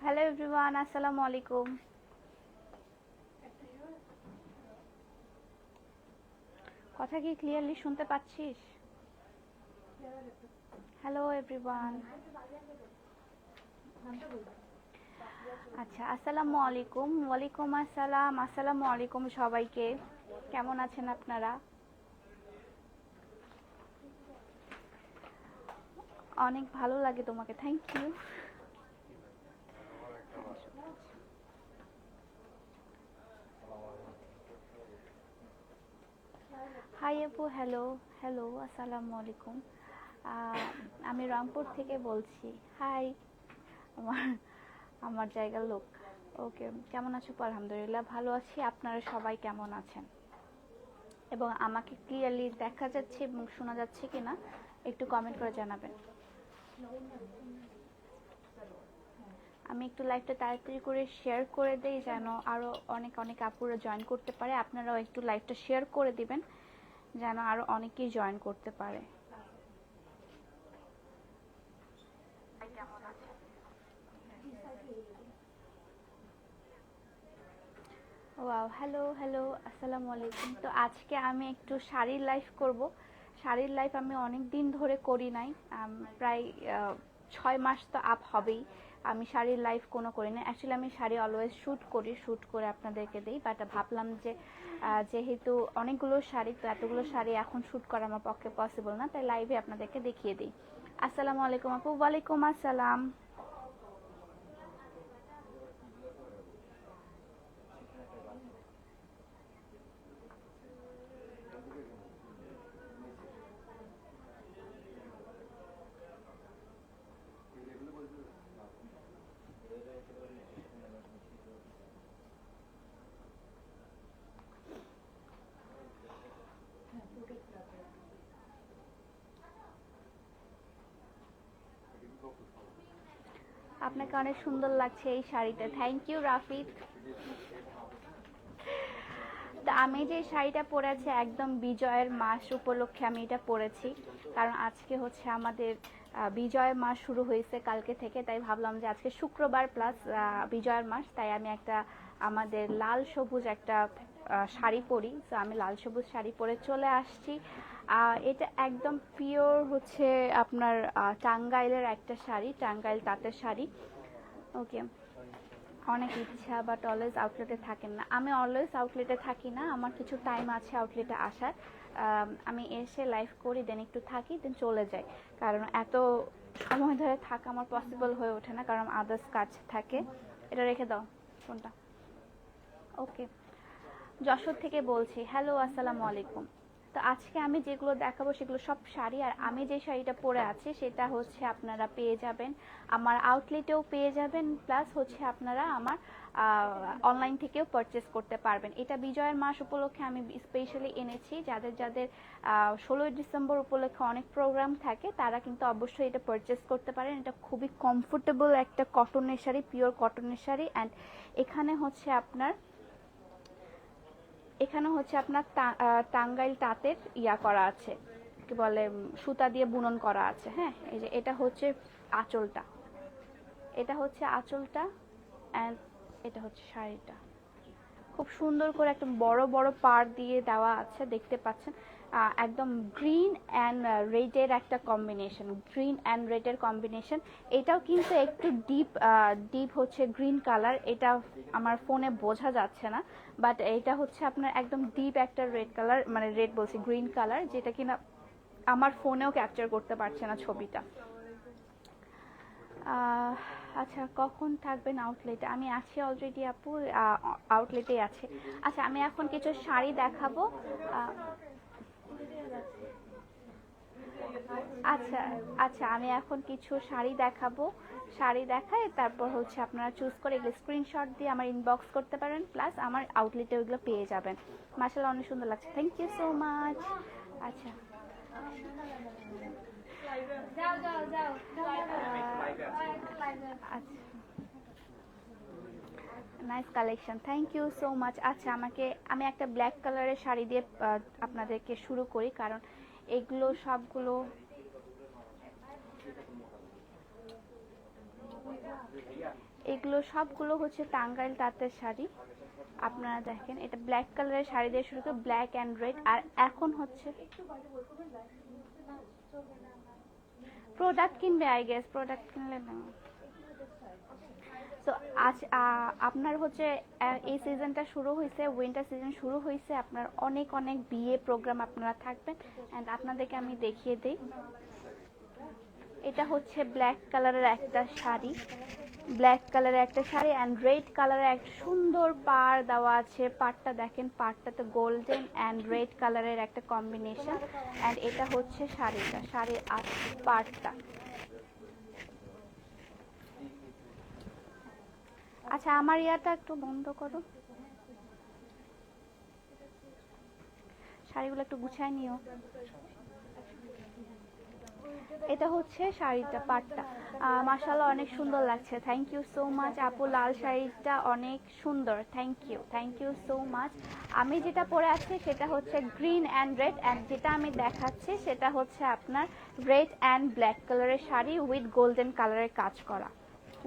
Hello everyone, আসসালামু আলাইকুম। কথা কি ক্লিয়ারলি শুনতে পাচ্ছিস? Hello everyone. আচ্ছা, আসসালামু আলাইকুম। ওয়ালাইকুম আসসালাম। আসসালামু আলাইকুম সবাইকে। কেমন আছেন আপনারা? অনেক ভালো লাগে তোমাকে, থ্যাংক ইউ। হাই আপু, হ্যালো। হ্যালো, আসসালামু আলাইকুম। আমি রংপুর থেকে বলছি। হাই। আমার আমার জায়গার লোক। ওকে, কেমন আছো? আলহামদুলিল্লাহ ভালো আছি। আপনারা সবাই কেমন আছেন এবং আমাকে ক্লিয়ারলি দেখা যাচ্ছে এবং শোনা যাচ্ছে কিনা একটু কমেন্ট করে জানাবেন। আমি একটু লাইভটা তাড়াতাড়ি করে শেয়ার করে দেই যেন আরও অনেক অনেক আপুরা জয়েন করতে পারে। আপনারাও একটু লাইভটা শেয়ার করে দিবেন যেন আরও অনেকেই জয়েন করতে পারে। ওয়াও, হ্যালো হ্যালো, আসসালামু আলাইকুম। তো আজকে আমি একটু শাড়ির লাইভ করব। শাড়ির লাইভ আমি অনেক দিন ধরে করি নাই, প্রায় 6 মাস তো আপ হবেই আমি শাড়ির লাইভ কোনো করি না। অ্যাকচুয়ালি আমি শাড়ি অলওয়েজ শ্যুট করি, শ্যুট করে আপনাদেরকে দিই, বাট ভাবলাম যে যেহেতু অনেকগুলো শাড়ি, তো এতগুলো শাড়ি এখন শ্যুট করা আমার পক্ষে পসিবল না, তাই লাইভে আপনাদেরকে দেখিয়ে দিই। আসসালামু আলাইকুম আপু। ওয়ালাইকুম আসসালাম। আপনাকে অনেক সুন্দর লাগছে এই শাড়িটা, থ্যাংক ইউ রাফিদ। তো আমি যে শাড়িটা পরেছি একদম বিজয়ের মাস উপলক্ষে আমি এটা পরেছি, কারণ আজকে হচ্ছে আমাদের বিজয়ের মাস শুরু হয়েছে কালকে থেকে, তাই ভাবলাম যে আজকে শুক্রবার প্লাস বিজয়ের মাস, তাই আমি একটা আমাদের লাল সবুজ একটা শাড়ি পরি। তো আমি লাল সবুজ শাড়ি পরে চলে আসছি। এটা একদম পিওর হচ্ছে আপনার টাঙ্গাইলের একটা শাড়ি, টাঙ্গাইল তাঁতের শাড়ি। ওকে, অনেক ইচ্ছা, বাট অলওয়েজ আউটলেটে থাকেন না। আমি অলওয়েজ আউটলেটে থাকি না, আমার কিছু টাইম আছে আউটলেটে আসার। আমি এসে লাইভ করি, দেন একটু থাকি, দেন চলে যাই, কারণ এত সময় ধরে থাকা আমার পসিবল হয়ে ওঠে না, কারণ আদার্স কাজ থাকে। এটা রেখে দাও ফোনটা। ওকে, যশোর থেকে বলছি। হ্যালো, আসসালামু আলাইকুম। তো আজকে আমি যেগুলো দেখাবো সেগুলো সব শাড়ি, আর আমি যে শাড়িটা পরে আছি সেটা হচ্ছে আপনারা পেয়ে যাবেন আমার আউটলেটেও পেয়ে যাবেন, প্লাস হচ্ছে আপনারা আমার অনলাইন থেকেও পারচেস করতে পারবেন। এটা বিজয়ের মাস উপলক্ষে আমি স্পেশালি এনেছি। যাদের যাদের 16ই ডিসেম্বর উপলক্ষে অনেক প্রোগ্রাম থাকে তারা কিন্তু অবশ্যই এটা পারচেস করতে পারেন। এটা খুবই কমফোর্টেবল একটা কটনের শাড়ি, পিওর কটনের শাড়ি। অ্যান্ড এখানে হচ্ছে আপনার টাঙ্গাইল তাঁতের করা আছে, কি বলে, সুতা দিয়ে বুনন করা আছে। হ্যাঁ, এই যে এটা হচ্ছে আঁচলটা, এটা হচ্ছে আঁচলটা, অ্যান্ড এটা হচ্ছে শাড়িটা। খুব সুন্দর করে একটা বড় বড় পাড় দিয়ে দেওয়া আছে, দেখতে পাচ্ছেন। একদম গ্রিন অ্যান্ড রেডের একটা কম্বিনেশন, গ্রিন অ্যান্ড রেডের কম্বিনেশন। এটাও কিন্তু একটু ডিপ ডিপ হচ্ছে গ্রিন কালার, এটা আমার ফোনে বোঝা যাচ্ছে না, বাট এটা হচ্ছে আপনার একদম ডিপ একটা রেড কালার, মানে রেড বলছি, গ্রিন কালার, যেটা কিনা আমার ফোনেও ক্যাপচার করতে পারছে না ছবিটা। আচ্ছা, কখন থাকবেন আউটলেটে? আমি আছি অলরেডি আপু, আউটলেটেই আছে। আচ্ছা, আমি এখন কিছু শাড়ি দেখাবো। আচ্ছা আচ্ছা, আমি এখন কিছু শাড়ি দেখাবো। শাড়ি দেখাই, তারপর হচ্ছে আপনারা চুজ করে এগুলো স্ক্রিনশট দিয়ে আমার ইনবক্স করতে পারেন, প্লাস আমার আউটলেটে ওইগুলো পেয়ে যাবেন। মাশাআল্লাহ, অনেক সুন্দর লাগছে, থ্যাংক ইউ সো মাচ। আচ্ছা, আচ্ছা, nice collection, thank you so much. আচ্ছা, আমি একটা ব্ল্যাক কালারের শাড়ি দিয়ে আপনাদেরকে শুরু করি, কারণ এগুলো সবগুলো এগুলো সবগুলো হচ্ছে টাঙ্গাইল তাঁতের শাড়ি। আপনারা দেখেন এটা ব্ল্যাক কালারের শাড়ি দিয়ে শুরু করে ব্ল্যাক অ্যান্ড রেড। আর এখন হচ্ছে প্রোডাক্ট কিনবে, আই গেস প্রোডাক্ট কিনলে না। তো আজ আপনার হচ্ছে এই সিজনটা শুরু হয়েছে, উইন্টার সিজন শুরু হয়েছে, আপনার অনেক অনেক বিয়ে প্রোগ্রাম আপনারা থাকবেন। অ্যান্ড আপনাদেরকে আমি দেখিয়ে দিই, এটা হচ্ছে ব্ল্যাক কালারের একটা শাড়ি, ব্ল্যাক কালারের একটা শাড়ি অ্যান্ড রেড কালারের একটা সুন্দর পাড় দেওয়া আছে। পাড়টা দেখেন, পাড়টাতে গোল্ডেন অ্যান্ড রেড কালারের একটা কম্বিনেশন। অ্যান্ড এটা হচ্ছে শাড়িটা, শাড়ির পাড়টা। আচ্ছা আমার ইয়াটা একটু বন্ধ করো, শাড়িগুলো একটু গুছায় নিও। এটা হচ্ছে শাড়িটা, পাটটা মাশাআল্লাহ অনেক সুন্দর লাগছে। থ্যাংক ইউ সো মাচ আপু, লাল শাড়িটা অনেক সুন্দর, থ্যাংক ইউ সো মাচ। আমি যেটা পরে আছি সেটা হচ্ছে গ্রিন অ্যান্ড রেড, অ্যান্ড যেটা আমি দেখাচ্ছি সেটা হচ্ছে আপনার রেড অ্যান্ড ব্ল্যাক কালারের শাড়ি উইথ গোল্ডেন কালারের কাজ করা,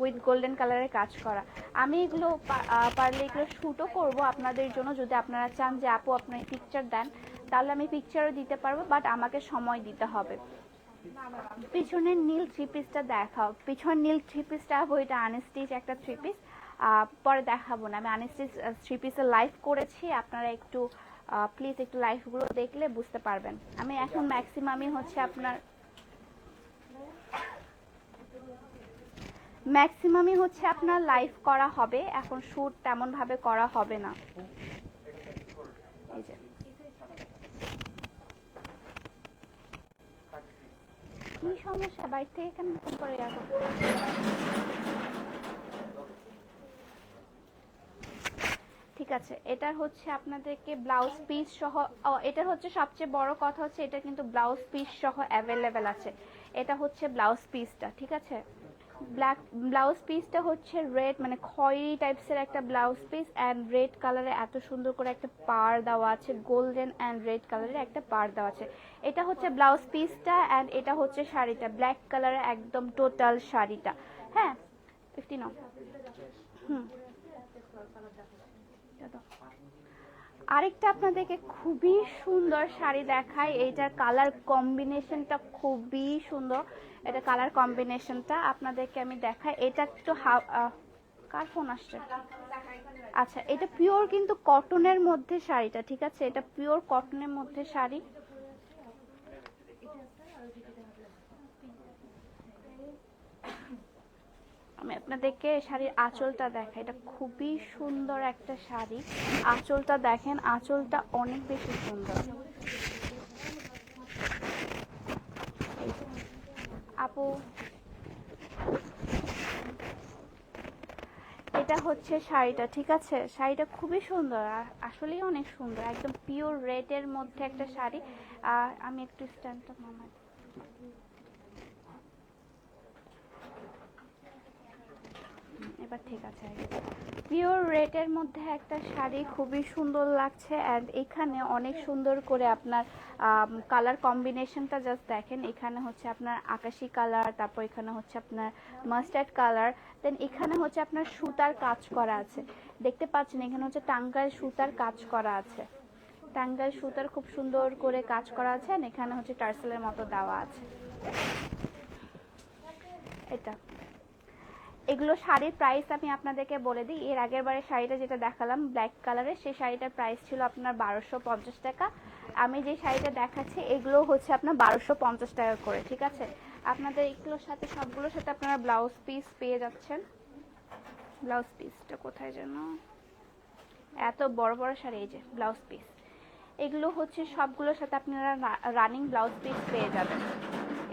উইথ গোল্ডেন কালারের কাজ করা। আমি এগুলো পারলে এগুলো শ্যুটও করবো আপনাদের জন্য, যদি আপনারা চান যে আপু আপনার পিকচার দেন তাহলে আমি পিকচারও দিতে পারবো, বাট আমাকে সময় দিতে হবে। পিছনের নীল থ্রি পিসটা দেখাও, পিছনের নীল থ্রি পিসটা ওইটা আনস্টিচ একটা থ্রি পিস, পরে দেখাবো না। আমি আনস্টিচ থ্রি পিসের লাইভ করেছি, আপনারা একটু প্লিজ একটু লাইভগুলো দেখলে বুঝতে পারবেন। আমি এখন ম্যাক্সিমামই হচ্ছে আপনার লাইভ করা হবে, এখন শ্যুট তেমন ভাবে করা হবে না। এই যে কি সমস্যা, বাইরে থেকে কেন ফোন করে রাখো। ঠিক আছে, এটার হচ্ছে আপনাদেরকে ব্লাউজ পিস সহ, এটার হচ্ছে সবচেয়ে বড় কথা হচ্ছে এটা কিন্তু ব্লাউজ পিস সহ অ্যাভেলেবেল আছে। এটা হচ্ছে ব্লাউজ পিসটা, ঠিক আছে। ব্লাউজ পিসটা হচ্ছে রেড মানে খয়েরি টাইপসের একটা ব্লাউজ পিস অ্যান্ড রেড কালারে এত সুন্দর করে একটা পাড় দেওয়া আছে, গোল্ডেন অ্যান্ড রেড কালারের একটা পাড় দেওয়া আছে। এটা হচ্ছে ব্লাউজ পিসটা অ্যান্ড এটা হচ্ছে শাড়িটা, ব্ল্যাক কালারের একদম টোটাল শাড়িটা। হ্যাঁ 50 নাও। আরেকটা আপনাদেরকে খুবই সুন্দর শাড়ি দেখাই, এইটার কালার কম্বিনেশনটা খুবই সুন্দর। এটা কালার কম্বিনেশনটা আপনাদেরকে আমি দেখাই। এটা একটু কার ফোন আসছে? আচ্ছা এটা পিওর কিন্তু কটনের মধ্যে শাড়িটা, ঠিক আছে, এটা পিওর কটনের মধ্যে শাড়ি। আমি আপনাদেরকে শাড়ির আঁচলটা দেখাই, এটা খুবই সুন্দর একটা শাড়ি। আঁচলটা দেখেন, আঁচলটা অনেক বেশি সুন্দর। আপু এটা হচ্ছে শাড়িটা, ঠিক আছে, শাড়িটা খুবই সুন্দর, আসলেই অনেক সুন্দর, একদম পিওর রেড এর মধ্যে একটা শাড়ি। আমি একটু স্ট্যান্ডটা নামাই, এবার ঠিক আছে। পিওর রেডের মধ্যে একটা শাড়ি, খুবই সুন্দর লাগছে। অ্যান্ড এখানে অনেক সুন্দর করে আপনার কালার কম্বিনেশনটা জাস্ট দেখেন, এখানে হচ্ছে আপনার আকাশি কালার, তারপর এখানে হচ্ছে আপনার মাস্টার্ড কালার, দেন এখানে হচ্ছে আপনার সুতার কাজ করা আছে, দেখতে পাচ্ছেন এখানে হচ্ছে টাঙ্গাইল সুতার কাজ করা আছে, টাঙ্গাইল সুতার খুব সুন্দর করে কাজ করা আছে। আর এখানে হচ্ছে টার্সেলের মতো দেওয়া আছে। এটা এগুলো শাড়ির প্রাইস আমি আপনাদেরকে বলে দিই। এর আগের বারে শাড়িটা যেটা দেখালাম ব্ল্যাক কালারের, সেই শাড়িটার প্রাইস ছিল আপনার 1250 টাকা। আমি যে শাড়িটা দেখাচ্ছি এগুলো হচ্ছে আপনার 1250 টাকা করে, ঠিক আছে। আপনাদের এগুলোর সাথে সবগুলোর সাথে আপনারা ব্লাউজ পিস পেয়ে যাচ্ছেন। ব্লাউজ পিসটা কোথায় যেন, এত বড় বড় শাড়ি, এই যে ব্লাউজ পিস, এগুলো হচ্ছে সবগুলোর সাথে আপনারা রানিং ব্লাউজ পিস পেয়ে যাবেন।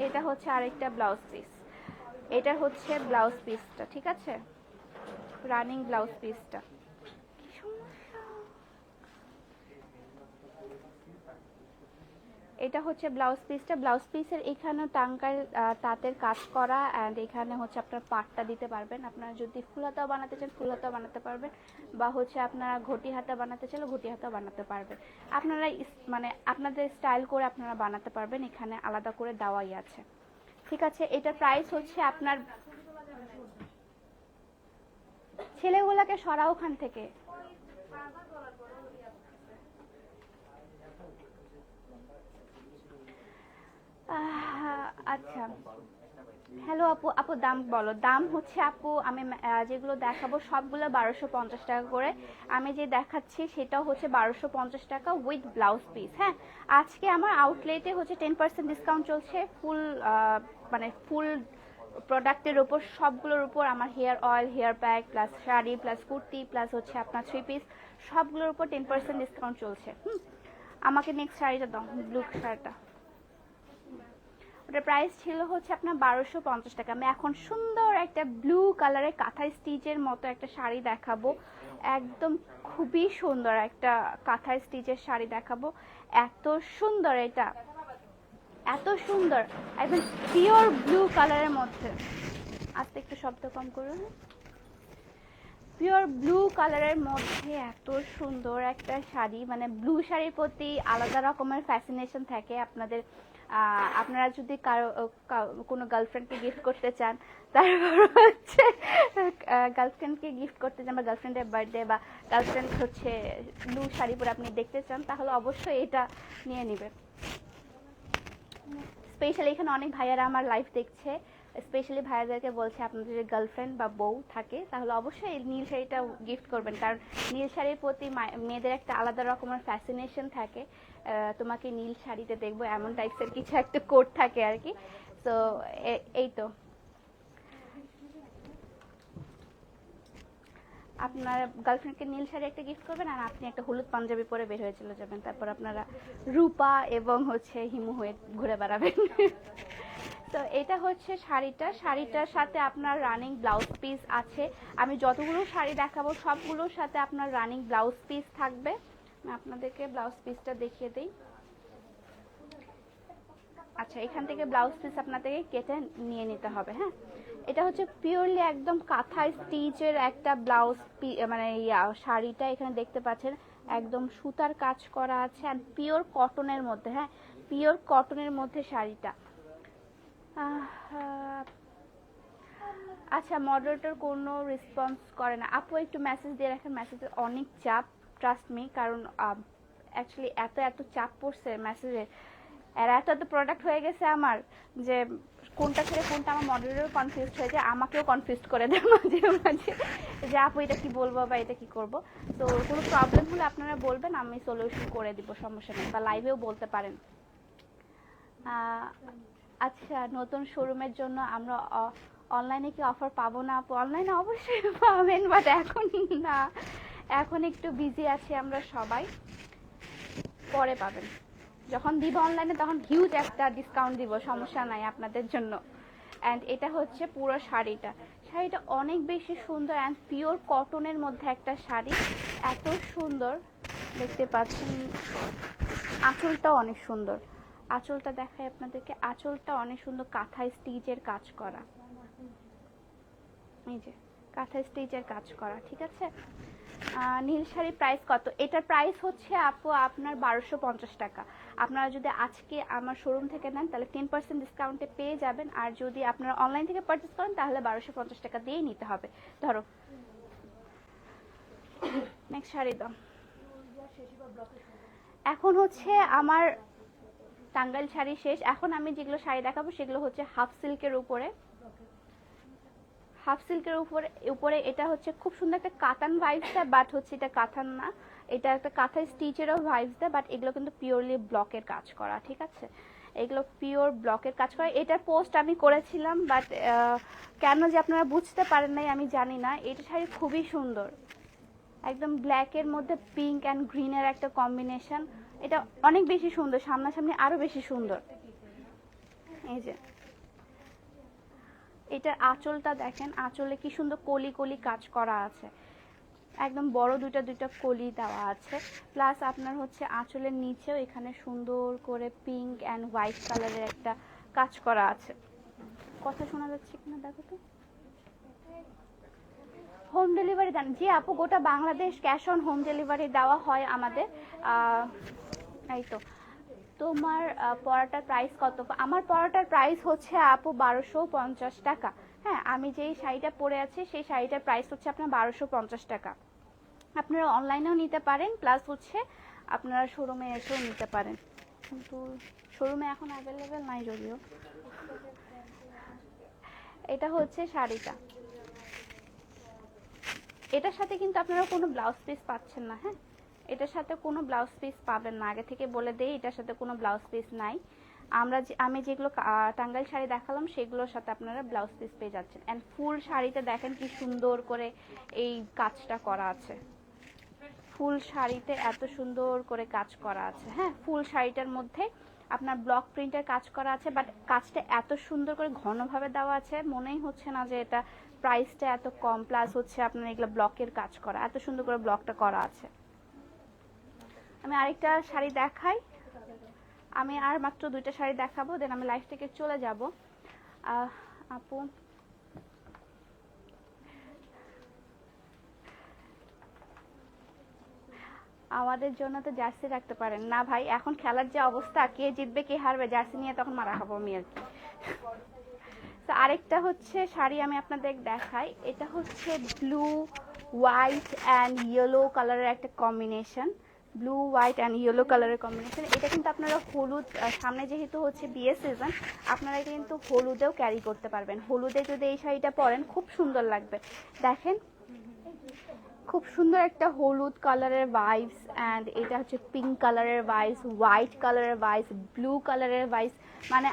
এটা হচ্ছে আরেকটা ব্লাউজ পিস, এটা হচ্ছে ব্লাউজ পিসটা, ঠিক আছে, রানিং ব্লাউজ পিসটা। এটা হচ্ছে ব্লাউজ পিসটা, ব্লাউজ পিসের এখানে টাঙ্কার তাঁতের কাজ করা, অ্যান্ড এখানে হচ্ছে আপনার পাটটা দিতে পারবেন। আপনারা যদি ফুল হাতাও বানাতে চান ফুল হাতাও বানাতে পারবেন, বা হচ্ছে আপনারা ঘটি হাতা বানাতে চাইলে ঘটি হাতাও বানাতে পারবেন। আপনারা মানে আপনাদের স্টাইল করে আপনারা বানাতে পারবেন, এখানে আলাদা করে দেওয়াই আছে, ঠিক আছে। এটার প্রাইস হচ্ছে আপনার ছেলেগুলাকে সরাও ওখান থেকে। আচ্ছা, হ্যালো আপু, আপু দাম বলো। দাম হচ্ছে আপু আমি যেগুলো দেখাবো সবগুলো 1250 টাকা করে। আমি যে দেখাচ্ছি সেটাও হচ্ছে 1250 টাকা উইথ ব্লাউজ পিস। হ্যাঁ, আজকে আমার আউটলেটে হচ্ছে 10% ডিসকাউন্ট চলছে ফুল, মানে ফুল প্রোডাক্টের উপর, সবগুলোর উপর। আমার hair oil, hair pack plus sari plus kurti plus হচ্ছে আপনার 3 পিস, সবগুলোর উপর 10% ডিসকাউন্ট চলছে। আমাকে নেক্সট শাড়িটা দাও, ব্লু শাড়িটা। ওটার প্রাইস ছিল হচ্ছে আপনার 1250 টাকা। আমি এখন সুন্দর একটা ব্লু কালারের কাঁথা স্টিচের মতো একটা শাড়ি দেখাবো, একদম খুবই সুন্দর একটা কাঁথা স্টিচের শাড়ি দেখাবো। এত সুন্দর এটা, এত সুন্দর, একদম পিওর ব্লু কালারের মধ্যে। আস্তে একটু শব্দ কম করুন। পিওর ব্লু কালারের মধ্যে এত সুন্দর একটা শাড়ি, মানে ব্লু শাড়ির প্রতি আলাদা রকমের ফ্যাসিনেশন থাকে আপনাদের। আপনারা যদি কারো কোনো গার্লফ্রেন্ডকে গিফট করতে চান, তারপর হচ্ছে গার্লফ্রেন্ডকে গিফট করতে চান বা গার্লফ্রেন্ডের বার্থডে বা গার্লফ্রেন্ড হচ্ছে ব্লু শাড়ি পরে আপনি দেখতে চান, তাহলে অবশ্যই এটা নিয়ে নেবেন। স্পেশালি এখানে অনেক ভাইয়ারা আমার লাইভ দেখছে, স্পেশালি ভাইয়াদেরকে বলছে আপনাদের যদি গার্লফ্রেন্ড বা বউ থাকে তাহলে অবশ্যই এই নীল শাড়িটা গিফট করবেন, কারণ নীল শাড়ির প্রতি মেয়েদের একটা আলাদা রকমের ফ্যাসিনেশন থাকে। তোমাকে নীল শাড়িতে দেখবো এমন টাইপসের কিছু একটা কোড থাকে আর কি। তো এই তো আপনার গার্লফ্রেন্ডকে নীল শাড়ি একটা গিফট করবেন, আর আপনি একটা হলুদ পাঞ্জাবি পরে বের হয়ে চলে যাবেন, তারপর আপনারা রূপা এবং হচ্ছে হিমু হয়ে ঘুরে বেড়াবেন। তো এটা হচ্ছে শাড়িটা, শাড়িটার সাথে আপনার রানিং ব্লাউজ পিস আছে। আমি যতগুলো শাড়ি দেখাবো সবগুলোর সাথে আপনার রানিং ব্লাউজ পিস থাকবে। আমি আপনাদেরকে ব্লাউজ পিসটা দেখিয়ে দিই। আচ্ছা, এখান থেকে ব্লাউজ পিস আপনাদেরকে কেটে নিয়ে নিতে হবে। হ্যাঁ, এটা হচ্ছে পিওরলি একদম কাঁথা স্টিচের একটা ব্লাউজ, মানে শাড়িটা এখানে দেখতে পাচ্ছেন একদম সুতার কাজ করা আছে আর পিওর কটনের মধ্যে। হ্যাঁ, পিওর কটনের মধ্যে শাড়িটা। আচ্ছা, মডারেটর কোনো রেসপন্স করে না। আপু একটু মেসেজ দিয়ে রাখেন, মেসেজের অনেক চাপ, ট্রাস্ট মি, কারণ অ্যাকচুয়ালি এত এত চাপ পড়ছে মেসেজে, আর এত এত প্রোডাক্ট হয়ে গেছে আমার যে কোনটা ছেড়ে কোনটা আমার মডেলেরও কনফিউজ হয়ে যায়, আমাকেও কনফিউজ করে দেয় মাঝে মাঝে যে আপু এটা কি বলবো বা এটা কি করব। তো কোনো প্রবলেম হলে আপনারা বলবেন, আমি সলিউশন করে দিব, সমস্যা নেই, বা লাইভেও বলতে পারেন। আচ্ছা, নতুন শোরুমের জন্য আমরা অনলাইনে কি অফার পাবো না আপু? অনলাইনে অবশ্যই পাবেন, বাট এখন না, এখন একটু বিজি আছি আমরা সবাই, পরে পাবেন। যখন দিব অনলাইনে তখন হিউজ একটা ডিসকাউন্ট দিব, সমস্যা নাই আপনাদের জন্য। অ্যান্ড এটা হচ্ছে পুরো শাড়িটা, শাড়িটা অনেক বেশি সুন্দর অ্যান্ড পিওর কটনের মধ্যে একটা শাড়ি, এত সুন্দর দেখতে পাচ্ছেন। আঁচলটাও অনেক সুন্দর, আঁচলটা দেখাই আপনাদেরকে, আঁচলটা অনেক সুন্দর কাঁথা স্টিচের কাজ করা, এই যে কাঁথা স্টিচের কাজ করা, ঠিক আছে। নীল শাড়ির প্রাইস কত? এটার প্রাইস হচ্ছে আপু আপনার 1250 টাকা। আপনারা যদি আজকে আমার শোরুম থেকে নেন তাহলে 10% ডিসকাউন্টে পেয়ে যাবেন, আর যদি আপনারা অনলাইন থেকে পারচেস করেন তাহলে 1250 টাকা দিয়েই নিতে হবে। ধরো নেক্সট শাড়ি দাও। এখন হচ্ছে আমার টাঙ্গাইল শাড়ি শেষ, এখন আমি যেগুলো শাড়ি দেখাবো সেগুলো হচ্ছে হাফ সিল্কের উপরে। হাফ সিল্কের উপরে এটা হচ্ছে খুব সুন্দর একটা কাতান ভাইবস দেয়, বাট হচ্ছে এটা কাতান না, এটা একটা কাঁথা স্টিচেরও ভাইবস দেয়, বাট এগুলো কিন্তু পিওরলি ব্লকের কাজ করা, ঠিক আছে। এগুলো পিওর ব্লকের কাজ করা। এটার পোস্ট আমি করেছিলাম, বাট কেন যে আপনারা বুঝতে পারেন নাই আমি জানি না। এটা শাড়ি খুবই সুন্দর, একদম ব্ল্যাকের মধ্যে পিঙ্ক অ্যান্ড গ্রিনের একটা কম্বিনেশন, এটা অনেক বেশি সুন্দর, সামনাসামনি আরো বেশি সুন্দর। এই যে এটার আঁচলটা দেখেন, আঁচলে কি সুন্দর কলি কলি কাজ করা আছে, একদম বড় দুইটা দুইটা কলি দেওয়া আছে, প্লাস আপনার হচ্ছে আঁচলের নিচেও এখানে সুন্দর করে পিঙ্ক অ্যান্ড হোয়াইট কালারের একটা কাজ করা আছে। কথা শোনা যাচ্ছে কিনা দেখো তো। হোম ডেলিভারি দেন? জি আপু, গোটা Bangladesh cash on home delivery দেওয়া হয় আমাদের। এই তো, তোমার পরাটার প্রাইস কত? আমার পরাটার প্রাইস হচ্ছে আপু 1250 টাকা। হ্যাঁ, আমি যেই শাড়িটা পরে আছি সেই শাড়িটার প্রাইস হচ্ছে আপনার 1250 টাকা। আপনারা অনলাইনেও নিতে পারেন, প্লাস হচ্ছে আপনারা শোরুমে এসেও নিতে পারেন, কিন্তু শোরুমে এখন অ্যাভেলেবেল নাই যদিও। এটা হচ্ছে শাড়িটা, এটার সাথে কিন্তু আপনারা কোনো ব্লাউজ পিস পাচ্ছেন না। হ্যাঁ, এটার সাথে কোনো ব্লাউজ পিস পাবেন না, আগে থেকে বলে দেই এটার সাথে কোনো ব্লাউজ পিস নাই। আমি যেগুলো টাঙ্গাইল শাড়ি দেখালাম সেগুলোর সাথে আপনারা ব্লাউজ পিস পেয়ে যাচ্ছেন। অ্যান্ড ফুল শাড়িতে দেখেন কি সুন্দর করে এই কাজটা করা আছে, ফুল শাড়িতে এত সুন্দর করে কাজ করা আছে। হ্যাঁ, ফুল শাড়িটার মধ্যে আপনার ব্লক প্রিন্টের কাজ করা আছে, বাট কাজটা এত সুন্দর করে ঘনভাবে দেওয়া আছে, মনেই হচ্ছে না যে এটা প্রাইসটা এত কম, প্লাস হচ্ছে আপনার এগুলো ব্লকের কাজ করা, এত সুন্দর করে ব্লকটা করা আছে। আমি আরেকটা শাড়ি দেখাই, আমি আর মাত্র 2টা শাড়ি দেখাবো, দেন আমি লাইফ থেকে চলে যাব। আপু আমাদের জন্য তো জার্সি রাখতে পারেন না ভাই, এখন খেলার যে অবস্থা, কে জিতবে কে হারবে জার্সি নিয়ে তখন মারা খাবো আমি আর কি। তো আরেকটা হচ্ছে শাড়ি আমি আপনাদের দেখাই, এটা হচ্ছে ব্লু হোয়াইট অ্যান্ড ইয়েলো কালারের একটা combination, blue white and yellow কালারের কম্বিনেশন। এটা কিন্তু আপনারা হলুদ, সামনে যেহেতু হচ্ছে বিয়ে সিজন, আপনারা এটা কিন্তু হলুদেও ক্যারি করতে পারবেন। হলুদে যদি এই শাড়িটা পরেন খুব সুন্দর লাগবে। দেখেন খুব সুন্দর একটা হলুদ কালারের ভাইবস, অ্যান্ড এটা হচ্ছে পিঙ্ক কালারের ভাইবস, হোয়াইট কালারের ভাইবস, ব্লু কালারের ভাইবস। মানে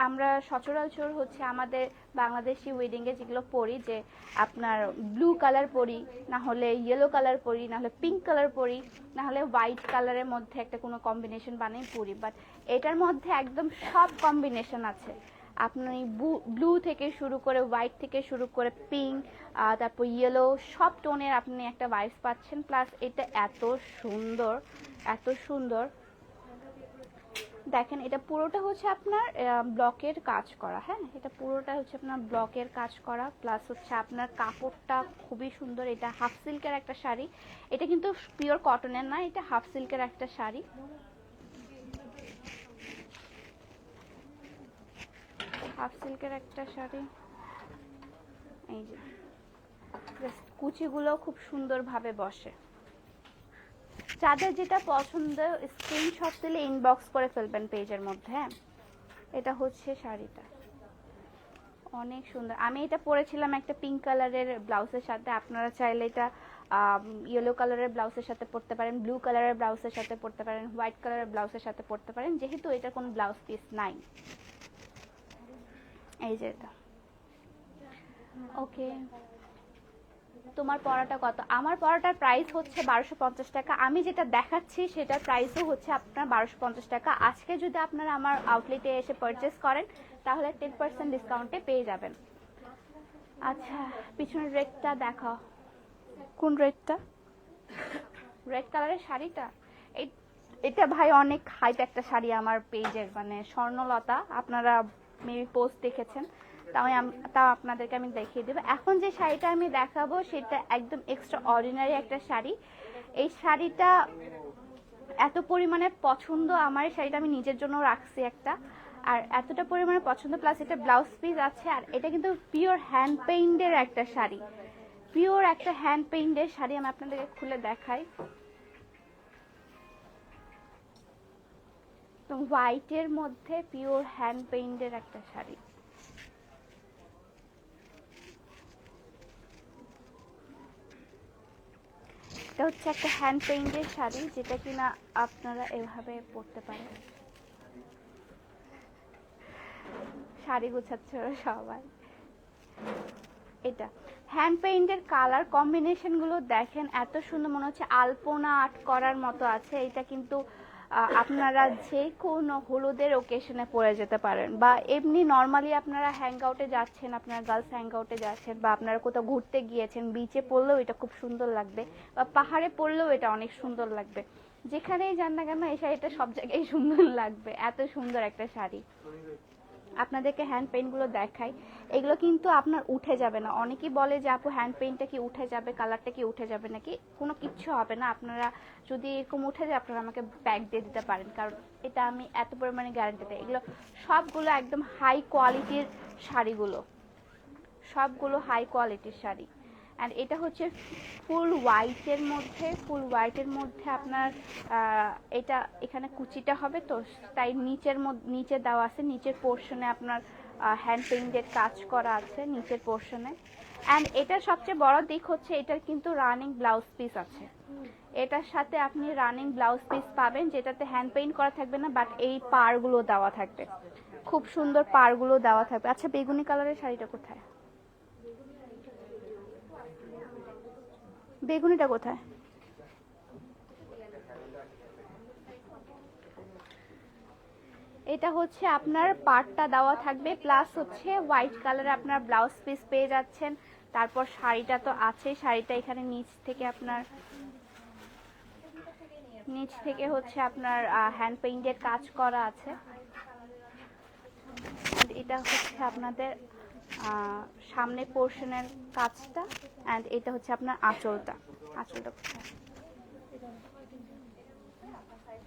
আমরা সচরাচর হচ্ছে আমাদের বাংলাদেশি ওয়েডিংয়ে যেগুলো পরি, যে আপনার ব্লু কালার পরি, না হলে ইয়েলো কালার পরি, না হলে পিঙ্ক কালার পরি, না হলে হোয়াইট কালারের মধ্যে একটা কোনো কম্বিনেশন বানিয়ে পরি, বাট এটার মধ্যে একদম সব কম্বিনেশন আছে। আপনি ব্লু থেকে শুরু করে হোয়াইট থেকে শুরু করে পিঙ্ক, তারপর ইয়েলো, সব টোনের আপনি একটা ভাইবস পাচ্ছেন। প্লাস এটা এত সুন্দর, এত সুন্দর। দেখেন এটা পুরোটা হচ্ছে আপনার ব্লকের কাজ করা। হ্যাঁ, এটা পুরোটা হচ্ছে আপনার ব্লকের কাজ করা, প্লাস হচ্ছে আপনার কাপড়টা খুবই সুন্দর। এটা হাফ সিল্কের একটা শাড়ি, এটা কিন্তু পিওর কটনের না, এটা হাফ সিল্কের একটা শাড়ি। হাফ সিল্কের একটা শাড়ি, এই যে কুচিগুলো খুব সুন্দরভাবে বসে। যাদের যেটা পছন্দ স্ক্রিনশট দিলে ইনবক্স করে ফেলবেন পেজের মধ্যে। হ্যাঁ, এটা হচ্ছে শাড়িটা, অনেক সুন্দর। আমি এটা পরেছিলাম একটা পিঙ্ক কালারের ব্লাউজের সাথে, আপনারা চাইলে এটা ইয়েলো কালারের ব্লাউজের সাথে পরতে পারেন, ব্লু কালারের ব্লাউজের সাথে পরতে পারেন, হোয়াইট কালারের ব্লাউজের সাথে পরতে পারেন, যেহেতু এটা কোনো ব্লাউজ পিস নাই। এই যে এটা। ওকে, তোমার পড়াটা কত? আমার পড়াটার প্রাইস হচ্ছে 1250 টাকা। আমি যেটা দেখাচ্ছি সেটার প্রাইসও হচ্ছে আপনার 1250 টাকা। আজকে যদি আপনারা আমার আউটলেটে এসে পারচেস করেন তাহলে 10% ডিসকাউন্টে পেয়ে যাবেন। আচ্ছা, পিছনের রেডটা দেখাও। কোন রেডটা? রেড কালারের শাড়িটা, এটা ভাই অনেক হাইপ একটা শাড়ি আমার পেজের, মানে স্বর্ণলতা, আপনারা মেবি পোস্ট দেখেছেন, তাও আপনাদেরকে আমি দেখিয়ে দেবো। এখন যে শাড়িটা আমি দেখাবো সেটা একদম এক্সট্রা অর্ডিনারি একটা শাড়ি। এই শাড়িটা এত পরিমাণে পছন্দ আমার, এই শাড়িটা আমি নিজের জন্য রাখছি একটা, আর এতটা পরিমাণে পছন্দ, প্লাস এটা ব্লাউজ পিস আছে। আর এটা কিন্তু পিওর হ্যান্ড পেইন্টের একটা শাড়ি, পিওর একটা হ্যান্ড পেইন্টের শাড়ি। আমি আপনাদেরকে খুলে দেখাই। হোয়াইটের মধ্যে পিওর হ্যান্ড পেইন্টের একটা শাড়ি। এটা হচ্ছে একটা হ্যান্ড পেইন্টের শাড়ি, যেটা কিনা আপনারা এভাবে পরতে পারেন। শাড়ি গুছাচ্ছে ওরা সবাই। এটা হ্যান্ড পেইন্টের কালার কম্বিনেশনগুলো দেখেন, এত সুন্দর, মনে হচ্ছে আলপনা আর্ট করার মতো আছে। এটা কিন্তু আপনারা যে কোনো হলুদের ওকেশনে পরে যেতে পারেন, বা এমনি নর্মালি আপনারা হ্যাং আউটে যাচ্ছেন, আপনারা গার্লস হ্যাং আউটে যাচ্ছেন, বা আপনারা কোথাও ঘুরতে গিয়েছেন, বিচে পড়লেও এটা খুব সুন্দর লাগবে, বা পাহাড়ে পড়লেও এটা অনেক সুন্দর লাগবে। যেখানেই যান না কেন এই শাড়িটা সব জায়গায় সুন্দর লাগবে, এত সুন্দর একটা শাড়ি। আপনাদেরকে হ্যান্ড পেইন্টগুলো দেখাই, এগুলো কিন্তু আপনার উঠে যাবে না। অনেকেই বলে যে আপু হ্যান্ড পেইন্টটা কি উঠে যাবে, কালারটা কি উঠে যাবে নাকি? কোনো কিচ্ছু হবে না। আপনারা যদি এরকম উঠে যায় আপনারা আমাকে ব্যাগ দিয়ে দিতে পারেন, কারণ এটা আমি এত পরিমাণে গ্যারান্টি দিই। এগুলো সবগুলো একদম হাই কোয়ালিটির শাড়িগুলো। সবগুলো হাই কোয়ালিটির শাড়ি। অ্যান্ড এটা হচ্ছে ফুল হোয়াইটের মধ্যে আপনার এটা এখানে কুচিটা হবে তো, তাই নিচে দেওয়া আছে, নিচের পোর্শনে আপনার হ্যান্ড পেইন্টেড কাজ করা আছে নিচের পোর্শনে। অ্যান্ড এটার সবচেয়ে বড় দিক হচ্ছে এটার কিন্তু রানিং ব্লাউজ পিস আছে। এটার সাথে আপনি রানিং ব্লাউজ পিস পাবেন, যেটাতে হ্যান্ড পেইন্ট করা থাকবে না, বাট এই পাড়গুলো দেওয়া থাকবে, খুব সুন্দর পাড়গুলো দেওয়া থাকবে। আচ্ছা, বেগুনি কালারের শাড়িটা কোথায়? বেগুনিটা কোথায়? এটা হচ্ছে আপনার পাড়টা দেওয়া থাকবে, প্লাস হচ্ছে হোয়াইট কালারে আপনার ব্লাউজ পিস পেয়ে যাচ্ছেন। তারপর শাড়িটা তো আছে, শাড়িটা এখানে নিচ থেকে হচ্ছে আপনার হ্যান্ড পেইন্টের কাজ করা আছে। এটা হচ্ছে আপনাদের সামনে পোর্শনের কাজটা, অ্যান্ড এটা হচ্ছে আপনার আঁচলটা কোথায়?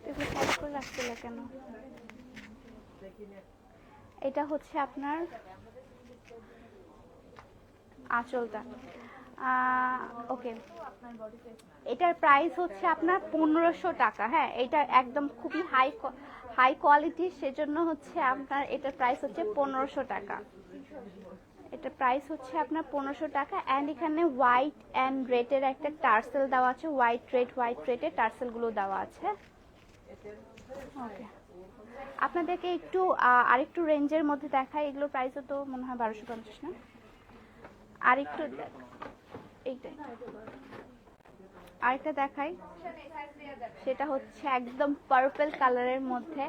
এগুলো সাইড করে রাখছিল কেন? এটা হচ্ছে আপনার আঁচলটা। ওকে, এটার প্রাইস হচ্ছে আপনার 1500 টাকা। হ্যাঁ, এটা একদম খুবই হাই কোয়ালিটি, সেজন্য হচ্ছে আপনার এটার প্রাইস হচ্ছে 1500 টাকা। এটার প্রাইস হচ্ছে আপনার 1500 টাকা। অ্যান্ড এখানে হোয়াইট অ্যান্ড রেডের একটা টার্সেল দেওয়া আছে, হোয়াইট রেডের টার্সেলগুলো দেওয়া আছে। ওকে, আপনাদেরকে একটু আরেকটু রেঞ্জের মধ্যে দেখাই। এগুলোর প্রাইসও তো মনে হয় 1250 না? আরেকটু আরেকটা দেখাই, সেটা হচ্ছে একদম পার্পল কালারের মধ্যে।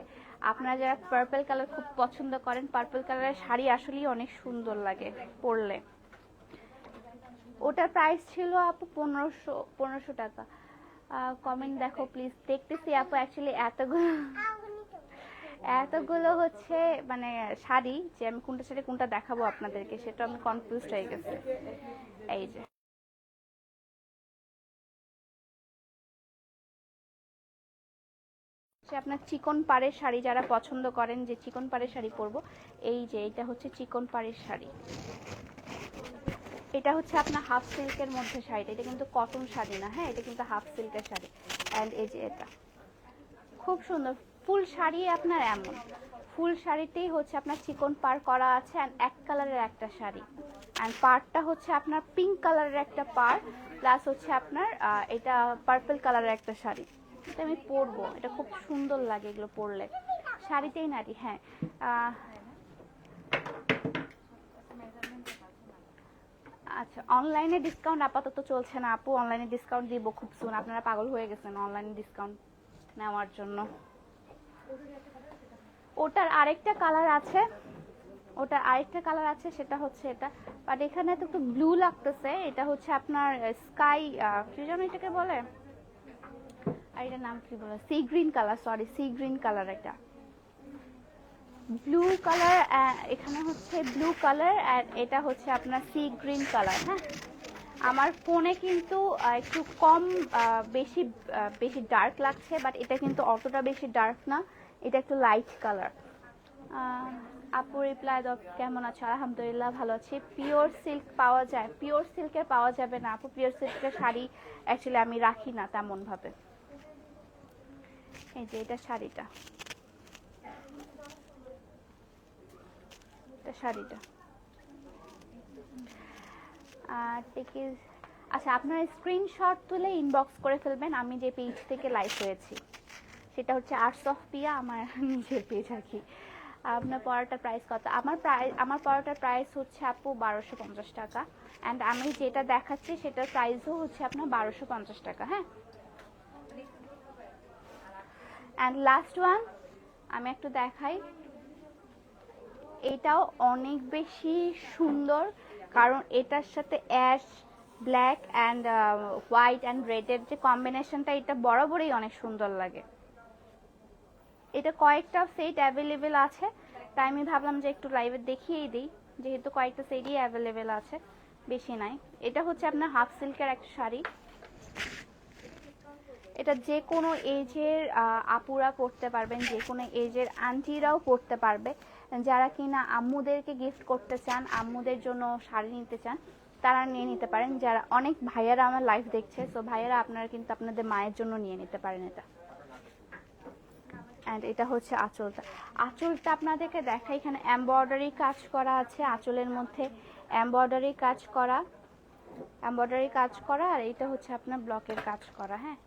আপনারা যারা পার্পল কালার খুব পছন্দ করেন, পার্পল কালারের শাড়ি আসলেই অনেক সুন্দর লাগে পরলে। ওটার প্রাইস ছিল আপু 1500 টাকা। কমেন্ট দেখো প্লিজ, দেখতেছি আপু। অ্যাকচুয়ালি এতগুলো হচ্ছে মানে শাড়ি, যে আমি কোনটা শাড়ি কোনটা দেখাবো আপনাদেরকে সেটা আমি কনফিউজড হয়ে গেছে। এই যে আপনার চিকন পাড়ের শাড়ি, যারা পছন্দ করেন যে চিকন পাড়ের শাড়ি পরবো, এই যে এটা হচ্ছে চিকন পাড়ের শাড়ি। এটা হচ্ছে আপনার হাফ সিল্কের মধ্যে শাড়িটা, এটা কিন্তু কটন শাড়ি না। হ্যাঁ, এটা কিন্তু হাফ সিল্কের শাড়ি। অ্যান্ড এই যে এটা খুব সুন্দর ফুল শাড়ি। আপনার এমন ফুল শাড়িতেই হচ্ছে আপনার চিকন পাড় করা আছে, অ্যান্ড এক কালারের একটা শাড়ি। অ্যান্ড পাড়টা হচ্ছে আপনার পিঙ্ক কালারের একটা পাড়, প্লাস হচ্ছে আপনার এটা পার্পল কালারের একটা শাড়ি। এটা আমি পরবো, এটা খুব সুন্দর লাগে এগুলো পরলে, শাড়িতেই নারী। হ্যাঁ, আচ্ছা, অনলাইনে ডিসকাউন্ট আপাতত চলছে না আপু, অনলাইনে ডিসকাউন্ট দিব খুব সুন। আপনারা পাগল হয়ে গেছেন অনলাইনে ডিসকাউন্ট নেওয়ার জন্য। ওটার আরেকটা কালার আছে, সেটা হচ্ছে এটা, বাট এখানে তো একটু ব্লু লাগতেছে। এটা হচ্ছে আপনার স্কাই, কি যেন এটাকে বলে, আর এটার নাম কি বলে, sea green colour, sorry sea green colour. এটা ব্লু কালার, এখানে হচ্ছে ব্লু কালার, আর এটা হচ্ছে আপনার সি গ্রিন কালার। হ্যাঁ, আমার ফোনে কিন্তু একটু কম বেশি ডার্ক লাগছে, বাট এটা কিন্তু অতটা বেশি ডার্ক না, এটা একটু লাইট কালার। আপু রিপ্লাই দাও, কেমন আছো? আলহামদুলিল্লাহ ভালো আছি। পিওর সিল্ক পাওয়া যায়? পিওর সিল্কের পাওয়া যাবে না আপু, পিওর সিল্কের শাড়ি অ্যাকচুয়ালি আমি রাখি না তেমন ভাবে। এই যে এটা শাড়িটা, আচ্ছা, আপনার স্ক্রিনশট তুলে ইনবক্স করে ফেলবেন। আমি যে পেজ থেকে লাইভ হয়েছি সেটা হচ্ছে আর্টস অফ পিয়া, আমার নিজের পেজ আর কি। আপনার পড়াটার প্রাইস কত? আমার পড়াটার প্রাইস হচ্ছে আপু 1250 টাকা। অ্যান্ড আমি যেটা দেখাচ্ছি সেটার প্রাইসও হচ্ছে আপনার 1250 টাকা। হ্যাঁ, অ্যান্ড লাস্ট ওয়ান আমি একটু দেখাই, এটাও অনেক বেশি সুন্দর, কারণ এটার সাথে ash, black and white and রেডের যে কম্বিনেশনটা, এটা বরাবরই অনেক সুন্দর লাগে। এটা কয়েকটা সেট অ্যাভেলেবেল আছে, তাই আমি ভাবলাম যে একটু লাইভে দেখিয়েই দিই, যেহেতু কয়েকটা সেটই অ্যাভেলেবেল আছে, বেশি নাই। এটা হচ্ছে আপনার হাফ সিল্কের একটা শাড়ি। এটা যে কোনো এজের আপুরা পরতে পারবেন, যে কোনো এজের আন্টিরাও পরতে পারবে। যারা কিনা আম্মুদেরকে গিফট করতে চান, আম্মুদের জন্য শাড়ি নিতে চান, তারা নিয়ে নিতে পারেন। যারা অনেক ভাইয়ারা আমার লাইভ দেখছে, সো ভাইয়ারা আপনারা কিন্তু আপনাদের মায়ের জন্য নিয়ে নিতে পারেন এটা। অ্যান্ড এটা হচ্ছে আঁচলটা। আঁচলটা আপনাদেরকে দেখা, এখানে এমব্রয়ডারি কাজ করা আছে, আঁচলের মধ্যে এমব্রয়ডারি কাজ করা, আর এটা হচ্ছে আপনার ব্লকের কাজ করা। হ্যাঁ,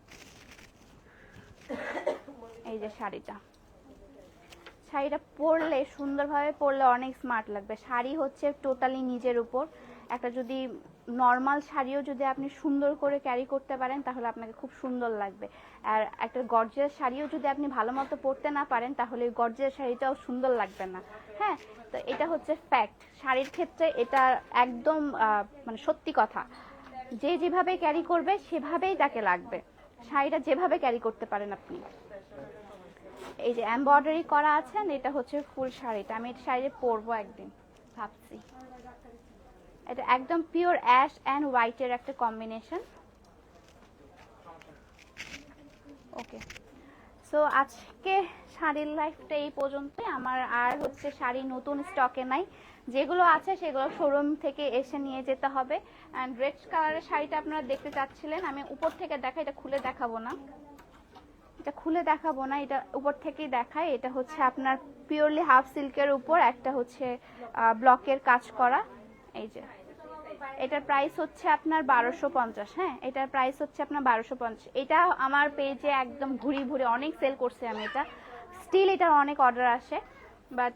এই যে শাড়িটা পরলে, সুন্দরভাবে পরলে অনেক স্মার্ট লাগবে। শাড়ি হচ্ছে টোটালি নিজের উপর। একটা যদি নর্মাল শাড়িও যদি আপনি সুন্দর করে ক্যারি করতে পারেন তাহলে আপনাকে খুব সুন্দর লাগবে। আর একটা গর্জিয়াস শাড়িও যদি আপনি ভালো মতো পরতে না পারেন তাহলে ওই গর্জিয়াস শাড়িটাও সুন্দর লাগবে না। হ্যাঁ, তো এটা হচ্ছে ফ্যাক্ট। শাড়ির ক্ষেত্রে এটা একদম মানে সত্যি কথা, যে যেভাবে ক্যারি করবে সেভাবেই তাকে লাগবে। শাড়িটা যেভাবে ক্যারি করতে পারেন আপনি। এই যে এমব্রয়ডারি করা আছে, এটা হচ্ছে ফুল শাড়িটা। আমি এটা শাড়ি পরবো একদিন ভাবছি। এটা একদম পিওর অ্যাশ অ্যান্ড হোয়াইটের একটা কম্বিনেশন। ওকে, সো আজকে শাড়ির লাইফটা এই পর্যন্তই। আমার আর হচ্ছে শাড়ি নতুন স্টকে নাই, যেগুলো আছে সেগুলো শোরুম থেকে এসে নিয়ে যেতে হবে। অ্যান্ড রেড কালারের শাড়িটা আপনারা দেখতে চাচ্ছিলেন, আমি উপর থেকে দেখাই, এটা খুলে দেখাবো না, এটা উপর থেকেই দেখায়। এটা হচ্ছে আপনার পিওরলি হাফ সিল্কের উপর একটা হচ্ছে ব্লকের কাজ করা। এই যে এটার প্রাইস হচ্ছে আপনার 1250। হ্যাঁ, এটার প্রাইস হচ্ছে আপনার 1250। এটা আমার পেজে একদম ঘুরি ঘুরে অনেক সেল করছি আমি এটা, স্টিল এটার অনেক অর্ডার আসে, বাট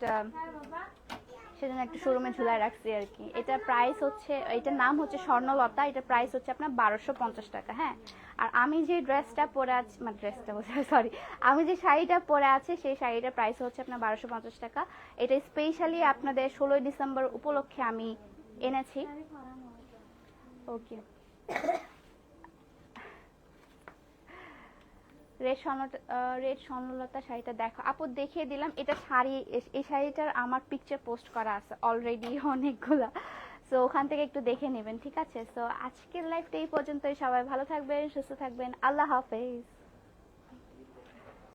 সেজন্য একটু শোরুমে ঝুলায় রাখছি আর কি। এটার প্রাইস হচ্ছে, এটার নাম হচ্ছে স্বর্ণলতা, এটার প্রাইস হচ্ছে আপনার 1250 টাকা। হ্যাঁ, আর আমি যে ড্রেসটা পরে আছি, মানে ড্রেসটা সরি, আমি যে শাড়িটা পরে আছি সেই শাড়িটার প্রাইস হচ্ছে আপনার 1250 টাকা। এটা স্পেশালি আপনাদের 16 ডিসেম্বর উপলক্ষে আমি এনেছি। ওকে, রেড স্বর্ণলতা শাড়িটা দেখো আপু, দেখিয়ে দিলাম। এটা শাড়ি, এই শাড়িটার আমার পিকচার পোস্ট করা আছে অলরেডি অনেকগুলা, সো ওখান থেকে একটু দেখে নেবেন, ঠিক আছে? সো আজকের লাইফটা এই পর্যন্তই। সবাই ভালো থাকবেন, সুস্থ থাকবেন, আল্লাহ হাফেজ।